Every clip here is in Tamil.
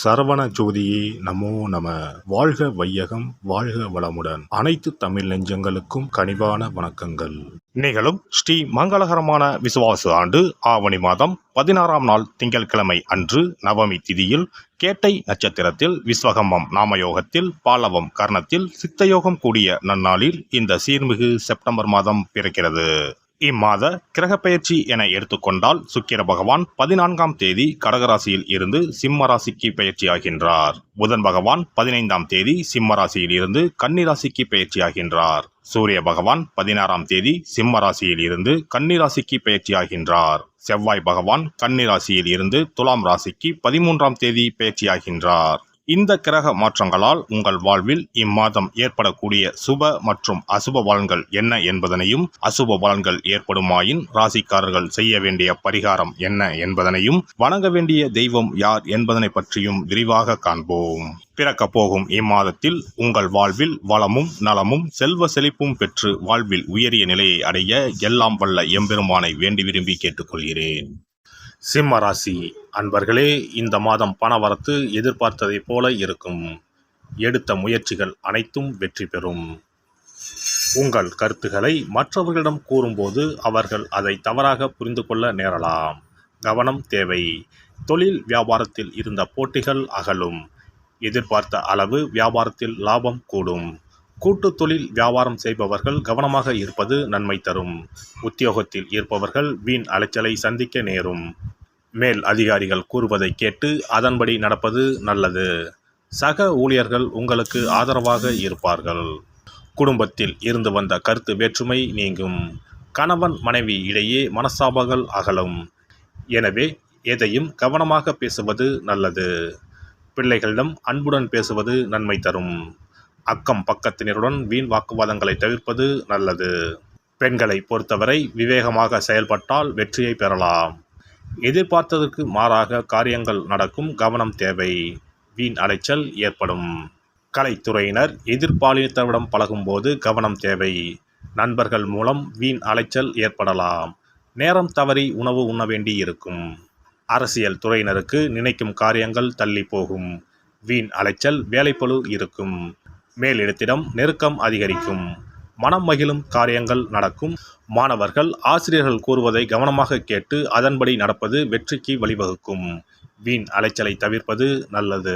சரவண ஜோதியே நமோ நம. வாழ்க வையகம், வாழ்க வளமுடன். அனைத்து தமிழ் நெஞ்சங்களுக்கும் கனிவான வணக்கங்கள். நிகழும் ஸ்ரீ மங்களகரமான விசுவாச ஆண்டு ஆவணி மாதம் 16ஆம் நாள் திங்கட்கிழமை அன்று நவமி திதியில் கேட்டை நட்சத்திரத்தில் விஸ்வகம்பம் நாமயோகத்தில் பாலவம் கர்ணத்தில் சித்தயோகம் கூடிய நன்னாளில் இந்த சீர்மிகு செப்டம்பர் மாதம் பிறக்கிறது. இம்மாத கிரகப்பெயர்ச்சி என எடுத்துக்கொண்டால் சுக்கிர பகவான் 14ஆம் தேதி கடகராசியில் இருந்து சிம்ம ராசிக்கு பயிற்சியாகின்றார். புதன் பகவான் 15ஆம் தேதி சிம்ம ராசியில் இருந்து கன்னிராசிக்கு பயிற்சியாகின்றார். சூரிய பகவான் 16ஆம் தேதி சிம்ம ராசியில் இருந்து கன்னிராசிக்கு பயிற்சியாகின்றார். செவ்வாய் பகவான் கன்னிராசியில் இருந்து துலாம் ராசிக்கு 13ஆம் தேதி பயிற்சியாகின்றார். இந்த கிரக மாற்றங்களால் உங்கள் வாழ்வில் இம்மாதம் ஏற்படக்கூடிய சுப மற்றும் அசுப பலன்கள் என்ன என்பதனையும், அசுப பலன்கள் ஏற்படுமாயின் ராசிக்காரர்கள் செய்ய வேண்டிய பரிகாரம் என்ன என்பதனையும், வணங்க வேண்டிய தெய்வம் யார் என்பதனை பற்றியும் விரிவாக காண்போம். பிறக்கப் போகும் இம்மாதத்தில் உங்கள் வாழ்வில் வளமும் நலமும் செல்வ செழிப்பும் பெற்று வாழ்வில் உயரிய நிலையை அடைய எல்லாம் வல்ல எம்பெருமானை வேண்டி விரும்பி கேட்டுக்கொள்கிறேன். சிம்ம ராசி அன்பர்களே, இந்த மாதம் பணவரத்து எதிர்பார்த்ததை போல இருக்கும். எடுத்த முயற்சிகள் அனைத்தும் வெற்றி பெறும். உங்கள் கருத்துக்களை மற்றவர்களிடம் கூறும்போது அவர்கள் அதை தவறாக புரிந்து கொள்ள நேரலாம். கவனம் தேவை. தொழில் வியாபாரத்தில் இருந்த போட்டிகள் அகலும். எதிர்பார்த்த அளவு வியாபாரத்தில் லாபம் கூடும். கூட்டு தொழில் வியாபாரம் செய்பவர்கள் கவனமாக இருப்பது நன்மை தரும். உத்தியோகத்தில் இருப்பவர்கள் வீண் அலைச்சலை சந்திக்க நேரும். மேல் அதிகாரிகள் கூறுவதை கேட்டு அதன்படி நடப்பது நல்லது. சக ஊழியர்கள் உங்களுக்கு ஆதரவாக இருப்பார்கள். குடும்பத்தில் இருந்து வந்த கருத்து வேற்றுமை நீங்கும். கணவன் மனைவி இடையே மனஸ்தாபங்கள் அகலும். எனவே எதையும் கவனமாக பேசுவது நல்லது. பிள்ளைகளிடம் அன்புடன் பேசுவது நன்மை தரும். அக்கம் பக்கத்தினருடன் வீண் வாக்குவாதங்களை தவிர்ப்பது நல்லது. பெண்களை பொறுத்தவரை விவேகமாக செயல்பட்டால் வெற்றியை பெறலாம். எதிர்பார்த்ததற்கு மாறாக காரியங்கள் நடக்கும். கவனம் தேவை. வீண் அலைச்சல் ஏற்படும். கலைத்துறையினர் எதிர்பாலினத்தவரிடம் பழகும்போது கவனம் தேவை. நண்பர்கள் மூலம் வீண் அலைச்சல் ஏற்படலாம். நேரம் தவறி உணவு உண்ண வேண்டி இருக்கும். அரசியல் துறையினருக்கு நினைக்கும் காரியங்கள் தள்ளி போகும். வீண் அலைச்சல் வேலைப்பளு இருக்கும். மேலிடத்திடம் நெருக்கம் அதிகரிக்கும். மனம் மகிழும் காரியங்கள் நடக்கும். மாணவர்கள் ஆசிரியர்கள் கூறுவதை கவனமாக கேட்டு அதன்படி நடப்பது வெற்றிக்கு வழிவகுக்கும். வீண் அலைச்சலை தவிர்ப்பது நல்லது.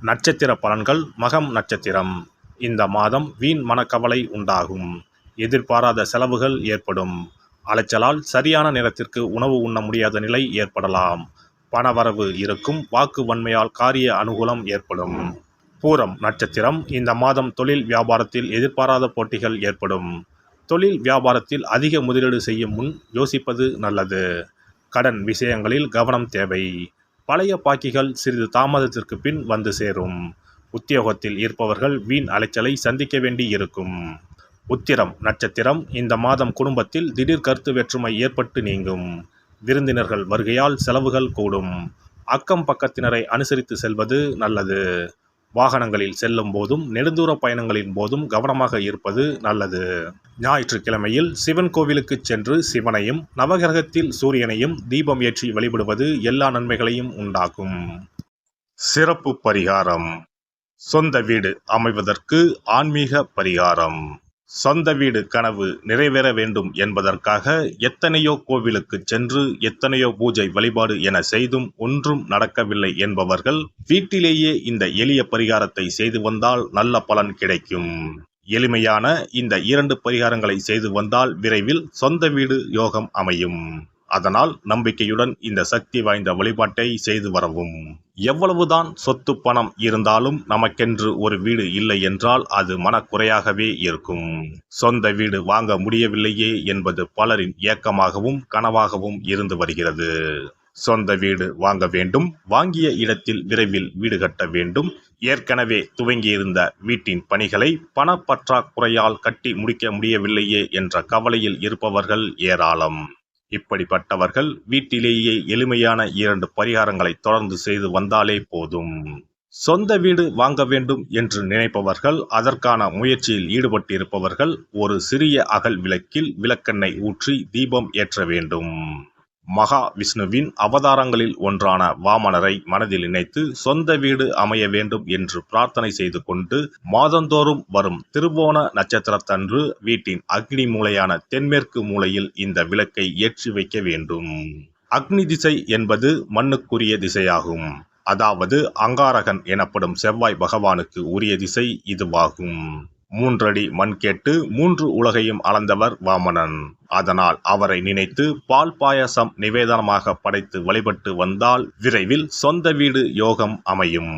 நட்சத்திர பலன்கள். மகம் நட்சத்திரம். இந்த மாதம் வீண் மனக்கவலை உண்டாகும். எதிர்பாராத செலவுகள் ஏற்படும். அலைச்சலால் சரியான நேரத்திற்கு உணவு உண்ண முடியாத நிலை ஏற்படலாம். பணவரவு இருக்கும். வாக்கு வன்மையால் காரிய அனுகூலம் ஏற்படும். பூரம் நட்சத்திரம். இந்த மாதம் தொழில் வியாபாரத்தில் எதிர்பாராத போட்டிகள் ஏற்படும். தொழில் வியாபாரத்தில் அதிக முதலீடு செய்யும் முன் யோசிப்பது நல்லது. கடன் விஷயங்களில் கவனம் தேவை. பழைய பாக்கிகள் சிறிது தாமதத்திற்கு பின் வந்து சேரும். உத்தியோகத்தில் இருப்பவர்கள் வீண் அலைச்சலை சந்திக்க வேண்டி இருக்கும். உத்திரம் நட்சத்திரம். இந்த மாதம் குடும்பத்தில் திடீர் கருத்து வேற்றுமை ஏற்பட்டு நீங்கும். விருந்தினர்கள் வருகையால் செலவுகள் கூடும். அக்கம் பக்கத்தினரை அனுசரித்து செல்வது நல்லது. வாகனங்களில் செல்லும் போதும் நெடுந்தூர பயணங்களின் போதும் கவனமாக இருப்பது நல்லது. ஞாயிற்றுக்கிழமையில் சிவன் கோவிலுக்கு சென்று சிவனையும் நவகிரகத்தில் சூரியனையும் தீபம் ஏற்றி வழிபடுவது எல்லா நன்மைகளையும் உண்டாக்கும். சிறப்பு பரிகாரம். சொந்த வீடு அமைவதற்கு ஆன்மீக பரிகாரம். சொந்த வீடு கனவு நிறைவேற வேண்டும் என்பதற்காக எத்தனையோ கோவிலுக்கு சென்று எத்தனையோ பூஜை வழிபாடு என செய்தும் ஒன்றும் நடக்கவில்லை என்பவர்கள் வீட்டிலேயே இந்த எளிய பரிகாரத்தை செய்து வந்தால் நல்ல பலன் கிடைக்கும். எளிமையான இந்த 2 பரிகாரங்களை செய்து வந்தால் விரைவில் சொந்த வீடு யோகம் அமையும். அதனால் நம்பிக்கையுடன் இந்த சக்தி வாய்ந்த வழிபாட்டை செய்து வரவும். எவ்வளவுதான் சொத்து பணம் இருந்தாலும் நமக்கென்று ஒரு வீடு இல்லை என்றால் அது மனக்குறையாகவே இருக்கும். சொந்த வீடு வாங்க முடியவில்லையே என்பது பலரின் ஏக்கமாகவும் கனவாகவும் இருந்து வருகிறது. சொந்த வீடு வாங்க வேண்டும். வாங்கிய இடத்தில் விரைவில் வீடு கட்ட வேண்டும். ஏற்கனவே துவங்கியிருந்த வீட்டின் பணிகளை பணப்பற்றாக்குறையால் கட்டி முடிக்க முடியவில்லையே என்ற கவலையில் இருப்பவர்கள் ஏராளம். இப்படிப்பட்டவர்கள் வீட்டிலேயே எளிமையான 2 பரிகாரங்களை தொடர்ந்து செய்து வந்தாலே போதும். சொந்த வீடு வாங்க வேண்டும் என்று நினைப்பவர்கள், அதற்கான முயற்சியில் ஈடுபட்டிருப்பவர்கள் ஒரு சிறிய அகல் விளக்கில் விளக்கெண்ணெய் ஊற்றி தீபம் ஏற்ற வேண்டும். மகா விஷ்ணுவின் அவதாரங்களில் ஒன்றான வாமனரை மனதில் நினைத்து சொந்த வீடு அமைய வேண்டும் என்று பிரார்த்தனை செய்து கொண்டு மாதந்தோறும் வரும் திருவோண நட்சத்திரத்தன்று வீட்டின் அக்னி மூலையான தென்மேற்கு மூலையில் இந்த விளக்கை ஏற்றி வைக்க வேண்டும். அக்னி திசை என்பது மண்ணுக்குரிய திசையாகும். அதாவது அங்காரகன் எனப்படும் செவ்வாய் பகவானுக்கு உரிய திசை இதுவாகும். 3 அடி மண் கேட்டு 3 உலகையும் அளந்தவர் வாமனன். அதனால் அவரை நினைத்து பால் பாயசம் நிவேதனமாக படைத்து வழிபட்டு வந்தால் விரைவில் சொந்த வீடு யோகம் அமையும்.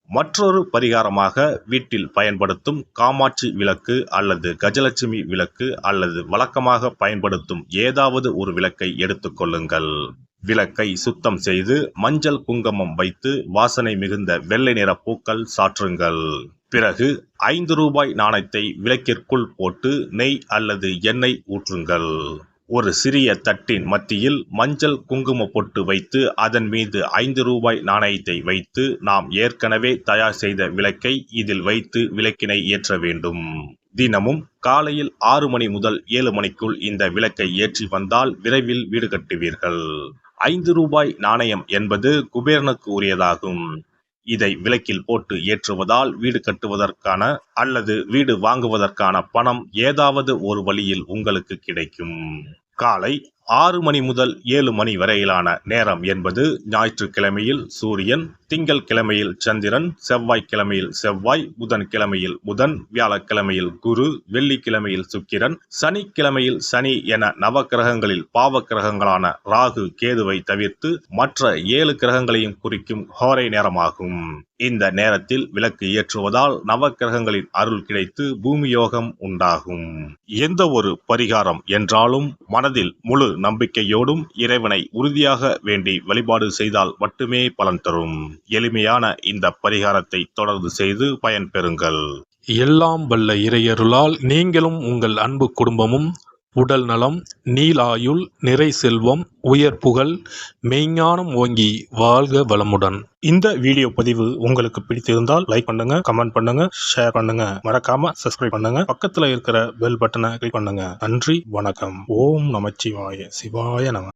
மற்றொரு பரிகாரமாக வீட்டில் பயன்படுத்தும் காமாட்சி விளக்கு அல்லது கஜலட்சுமி விளக்கு அல்லது வழக்கமாக பயன்படுத்தும் ஏதாவது ஒரு விளக்கை எடுத்துக்கொள்ளுங்கள். விளக்கை சுத்தம் செய்து மஞ்சள் குங்குமம் வைத்து வாசனை மிகுந்த வெள்ளை நிற பூக்கள் சாற்றுங்கள். பிறகு 5 ரூபாய் நாணயத்தை விளக்கிற்குள் போட்டு நெய் அல்லது எண்ணெய் ஊற்றுங்கள். ஒரு சிறிய தட்டின் மத்தியில் மஞ்சள் குங்கும பொட்டு வைத்து அதன் மீது 5 ரூபாய் நாணயத்தை வைத்து நாம் ஏற்கனவே தயார் செய்த விளக்கை இதில் வைத்து விளக்கினை ஏற்ற வேண்டும். தினமும் காலையில் 6 மணி முதல் 7 மணிக்குள் இந்த விளக்கை ஏற்றி வந்தால் விரைவில் வீடு கட்டுவீர்கள். 5 ரூபாய் நாணயம் என்பது குபேரனுக்கு உரியதாகும். இதை விளக்கில் போட்டு ஏற்றுவதால் வீடு கட்டுவதற்கான அல்லது வீடு வாங்குவதற்கான பணம் ஏதாவது ஒரு வழியில் உங்களுக்கு கிடைக்கும். காலை 6 மணி முதல் 7 மணி வரையிலான நேரம் என்பது ஞாயிற்றுக்கிழமையில் சூரியன், திங்கள் கிழமையில் சந்திரன், செவ்வாய் கிழமையில் செவ்வாய், புதன் கிழமையில் புதன், வியாழக்கிழமையில் குரு, வெள்ளிக்கிழமையில் சுக்கிரன், சனிக்கிழமையில் சனி என நவக்கிரகங்களில் பாவ கிரகங்களான ராகு கேதுவை தவிர்த்து மற்ற 7 கிரகங்களையும் குறிக்கும் ஹோரை நேரமாகும். இந்த நேரத்தில் விளக்கு ஏற்றுவதால் நவக்கிரகங்களின் அருள் கிடைத்து பூமி யோகம் உண்டாகும். எந்த ஒரு பரிகாரம் என்றாலும் மனதில் முழு நம்பிக்கையோடும் இறைவனை உறுதியாக வேண்டி வழிபாடு செய்தால் மட்டுமே பலன் தரும். எளிமையான இந்த பரிகாரத்தை தொடர்ந்து செய்து பயன்பெறுங்கள். எல்லாம் வல்ல இறையருளால் நீங்களும் உங்கள் அன்பு குடும்பமும் உடல் நலம், நீலாயுள், நிறை செல்வம், உயர் புகழ், மெய்ஞானம் ஓங்கி வாழ்க வளமுடன். இந்த வீடியோ பதிவு உங்களுக்கு பிடித்திருந்தால் லைக் பண்ணுங்க, கமெண்ட் பண்ணுங்க, ஷேர் பண்ணுங்க, மறக்காம சப்ஸ்கிரைப் பண்ணுங்க, பக்கத்துல இருக்கிற பெல் பட்டனை கிளிக் பண்ணுங்க. நன்றி, வணக்கம். ஓம் நமச்சிவாய. சிவாய நம.